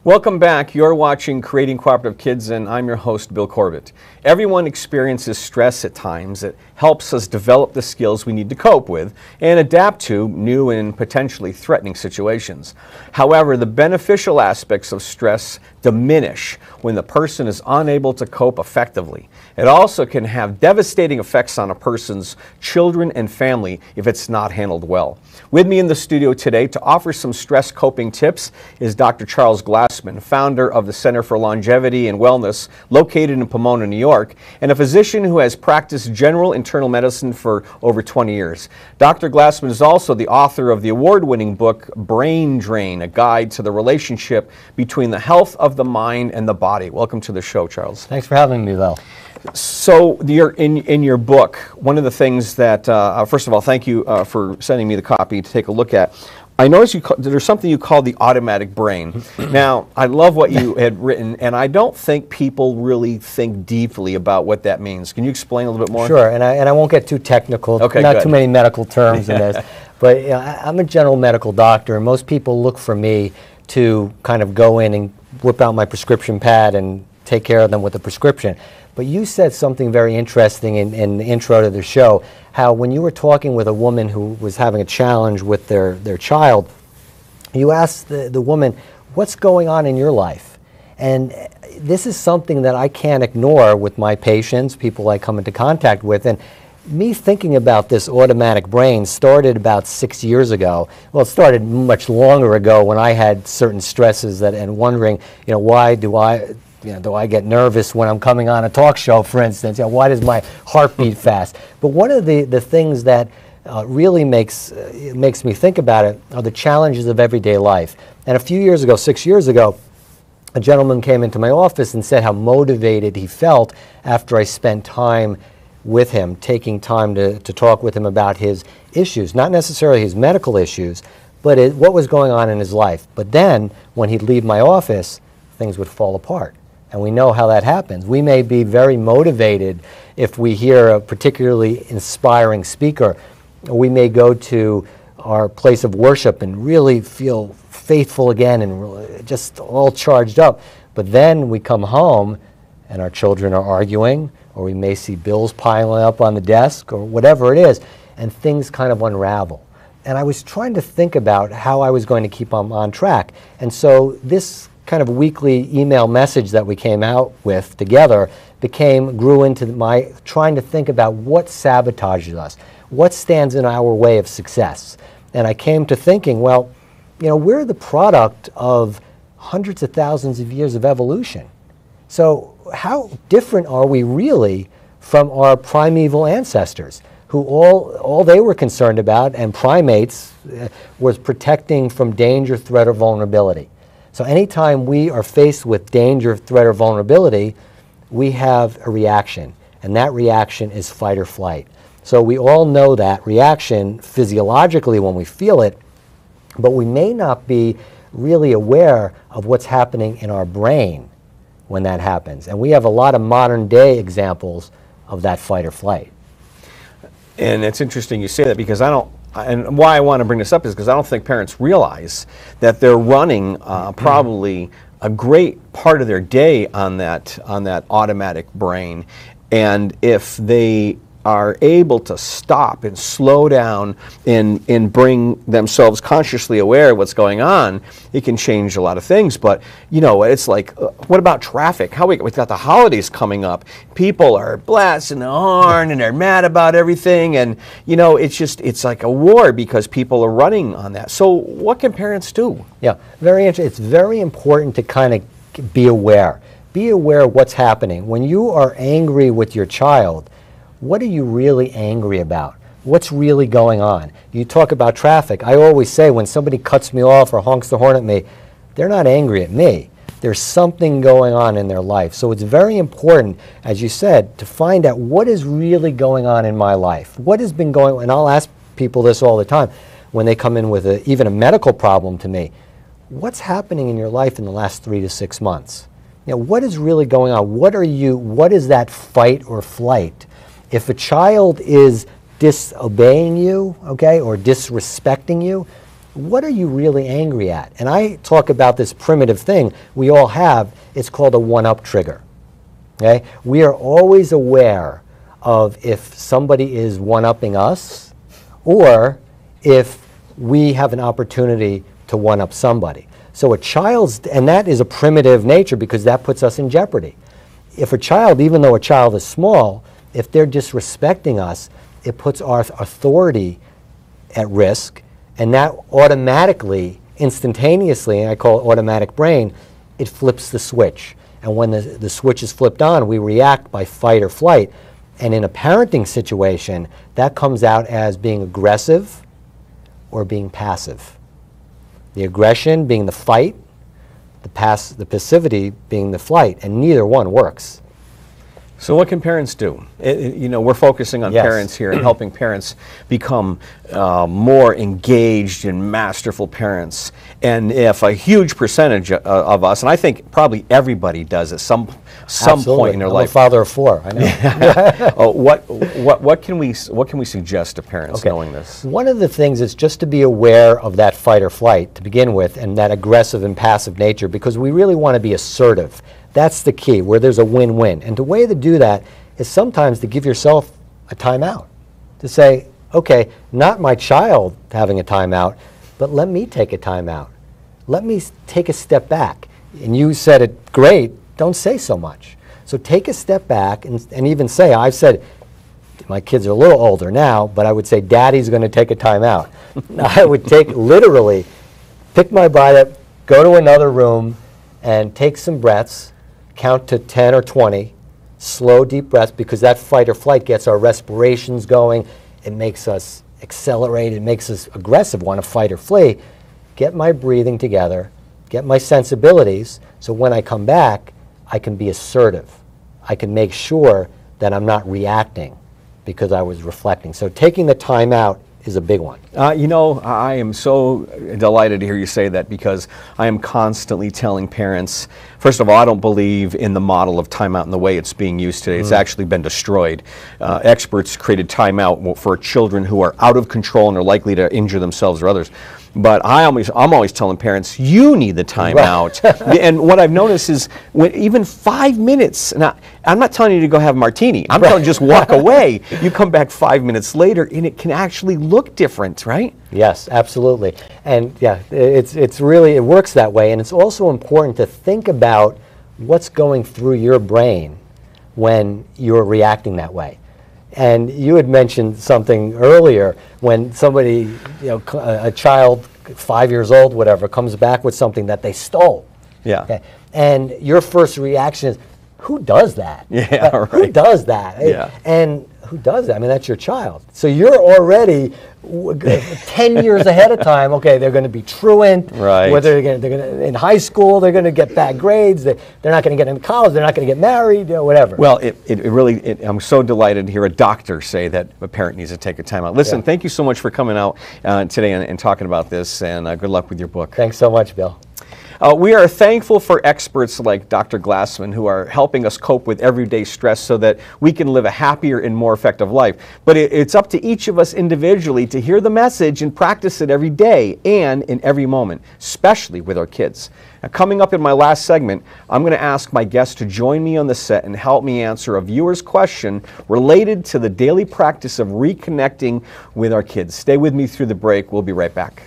Welcome back. You're watching Creating Cooperative Kids, and I'm your host, Bill Corbett. Everyone experiences stress at times. It helps us develop the skills we need to cope with and adapt to new and potentially threatening situations. However, the beneficial aspects of stress diminish when the person is unable to cope effectively. It also can have devastating effects on a person's children and family if it's not handled well. With me in the studio today to offer some stress coping tips is Dr. Charles Glassman, founder of the Center for Longevity and Wellness located in Pomona, New York, and a physician who has practiced general internal medicine for over 20 years. Dr. Glassman is also the author of the award-winning book, Brain Drain, a guide to the relationship between the health of the mind and the body. Welcome to the show, Charles. Thanks for having me, Bill. So in your book, one of the things that, first of all, thank you for sending me the copy to take a look at. I noticed there's something you call the automatic brain. Now, I love what you had written, and I don't think people really think deeply about what that means. Can you explain a little bit more? Sure, and I won't get too technical, okay, not good. Too many medical terms in this, but you know, I'm a general medical doctor, and most people look for me to kind of go in and whip out my prescription pad and take care of them with a prescription. But you said something very interesting in the intro to the show, how when you were talking with a woman who was having a challenge with their child, you asked the woman, what's going on in your life? And this is something that I can't ignore with my patients, people I come into contact with. And me thinking about this automatic brain started about 6 years ago. Well, it started much longer ago when I had certain stresses and wondering, you know, why do I get nervous when I'm coming on a talk show, for instance? You know, why does my heart beat fast? But one of the things that really makes me think about it are the challenges of everyday life. And a few years ago, 6 years ago, a gentleman came into my office and said how motivated he felt after I spent time with him, taking time to talk with him about his issues, not necessarily his medical issues, but what was going on in his life. But then, when he'd leave my office, things would fall apart. And we know how that happens. We may be very motivated if we hear a particularly inspiring speaker. We may go to our place of worship and really feel faithful again and just all charged up. But then we come home and our children are arguing, or we may see bills piling up on the desk, or whatever it is, and things kind of unravel. And I was trying to think about how I was going to keep them on track. And so this kind of weekly email message that we came out with together grew into my trying to think about what sabotages us, what stands in our way of success. And I came to thinking, well, you know, we're the product of hundreds of thousands of years of evolution. So how different are we really from our primeval ancestors, who all they were concerned about, and primates, was protecting from danger, threat, or vulnerability. So anytime we are faced with danger, threat, or vulnerability, we have a reaction, and that reaction is fight or flight. So we all know that reaction physiologically when we feel it, but we may not be really aware of what's happening in our brain when that happens. And we have a lot of modern day examples of that fight or flight. And it's interesting you say that, because and why I want to bring this up is because I don't think parents realize that they're running probably a great part of their day on that automatic brain. And if they are able to stop and slow down and bring themselves consciously aware of what's going on, it can change a lot of things. But you know, it's like, what about traffic? We've got the holidays coming up. People are blasting the horn and they're mad about everything, and you know, it's like a war because people are running on that. So what can parents do? Yeah, it's very important to kind of be aware. Be aware of what's happening. When you are angry with your child, what are you really angry about? What's really going on? You talk about traffic. I always say when somebody cuts me off or honks the horn at me, they're not angry at me. There's something going on in their life. So it's very important, as you said, to find out what is really going on in my life. What has been going on? And I'll ask people this all the time when they come in with even a medical problem to me. What's happening in your life in the last 3 to 6 months? You know, what is really going on? What is that fight or flight? If a child is disobeying you, okay, or disrespecting you, what are you really angry at? And I talk about this primitive thing we all have. It's called a one-up trigger. Okay? We are always aware of if somebody is one-upping us or if we have an opportunity to one-up somebody. So a child's, and that is a primitive nature because that puts us in jeopardy. If a child, even though a child is small, if they're disrespecting us, it puts our authority at risk, and that automatically, instantaneously, and I call it automatic brain, it flips the switch. And when the switch is flipped on, we react by fight or flight. And in a parenting situation, that comes out as being aggressive or being passive. The aggression being the fight, the passivity being the flight, and neither one works. So what can parents do? You know, we're focusing on parents here and helping parents become more engaged and masterful parents. And if a huge percentage of us, and I think probably everybody does at some point in their life. I'm a father of 4, I know. Oh, what can we suggest to parents knowing this? One of the things is just to be aware of that fight or flight to begin with, and that aggressive and passive nature, because we really want to be assertive. That's the key, where there's a win-win. And the way to do that is sometimes to give yourself a timeout. To say, okay, not my child having a timeout, but let me take a timeout. Let me take a step back. And you said it great, don't say so much. So take a step back and even say, I've said, my kids are a little older now, but I would say, Daddy's going to take a timeout. I would take, literally, pick my butt up, go to another room, and take some breaths. Count to 10 or 20, slow, deep breaths, because that fight or flight gets our respirations going. It makes us accelerate. It makes us aggressive, want to fight or flee. Get my breathing together, get my sensibilities, so when I come back, I can be assertive. I can make sure that I'm not reacting because I was reflecting. So taking the time out is a big one. You know, I am so delighted to hear you say that, because I am constantly telling parents, first of all, I don't believe in the model of timeout and the way it's being used today. It's actually been destroyed. Experts created timeout for children who are out of control and are likely to injure themselves or others. But I'm always telling parents, you need the time out. And what I've noticed is even 5 minutes, now, I'm not telling you to go have a martini. I'm telling you just walk away. You come back 5 minutes later and it can actually look different, right? Yes, absolutely. And yeah, it's really, it works that way. And it's also important to think about what's going through your brain when you're reacting that way. And you had mentioned something earlier when somebody, you know, a child, 5 years old, whatever, comes back with something that they stole. Yeah. Okay? And your first reaction is, who does that? Yeah, right. Who does that? Yeah. And who does that? I mean, that's your child. So you're already 10 years ahead of time. Okay, they're going to be truant. Right. Whether they're going to, in high school, they're going to get bad grades. They're not going to get into college. They're not going to get married. You know, whatever. Well, I'm so delighted to hear a doctor say that a parent needs to take a time out. Listen, thank you so much for coming out today and talking about this, and good luck with your book. Thanks so much, Bill. We are thankful for experts like Dr. Glassman who are helping us cope with everyday stress so that we can live a happier and more effective life. But it's up to each of us individually to hear the message and practice it every day and in every moment, especially with our kids. Now, coming up in my last segment, I'm going to ask my guests to join me on the set and help me answer a viewer's question related to the daily practice of reconnecting with our kids. Stay with me through the break. We'll be right back.